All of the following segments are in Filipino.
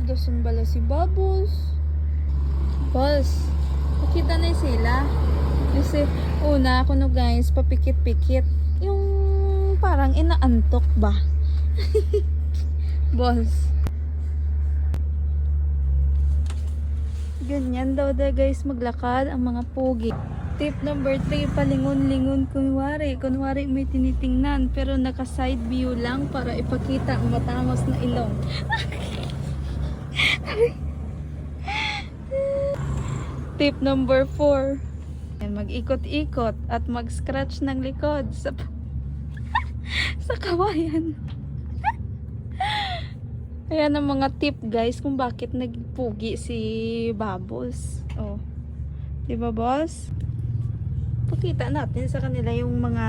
Dasun bala si Bubbles. Boss, nakita na sila. Kasi una ako no guys, papikit-pikit. Yung parang inaantok ba? Boss. Ganyan daw guys maglakad ang mga pogi. Tip number 3, palingon-lingon kunwari. Kunwari may tinitingnan pero naka side view lang para ipakita ang matangos na ilong. Tip number 4, mag-ikot-ikot at mag-scratch ng likod sa sa kawayan. Ayan ang mga tip guys kung bakit nagpugi si Babos. Oh. 'Di ba, boss? Pakita natin sa kanila yung mga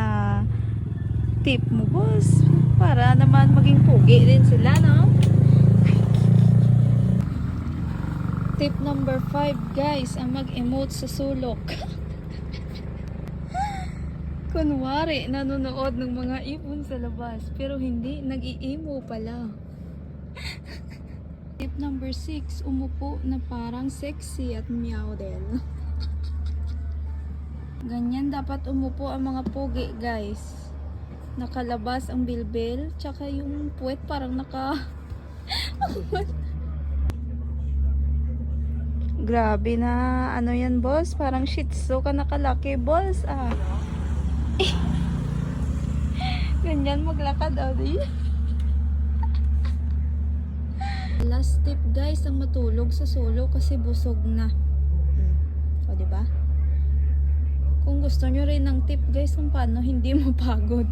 tip mo, boss, para naman maging pugi din sila, no? Tip number 5 guys, ang mag-emote sa sulok. Kunwari nanonood ng mga ibon sa labas pero hindi, nag-i-emo pala. Tip number 6, umupo na parang sexy at meow din. Ganyan dapat umupo ang mga pogi guys. Nakalabas ang bilbil, tsaka yung puwet parang naka Grabe na, ano yan boss? Parang shih tzu ka nakalaki boss ah. Ganyan maglakad di. Last tip guys, ang matulog sa solo kasi busog na. O diba? Kung gusto nyo rin ng tip guys kung paano hindi mapagod,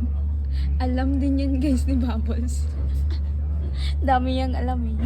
alam din yan guys ni Bubbles. Dami yang alam eh.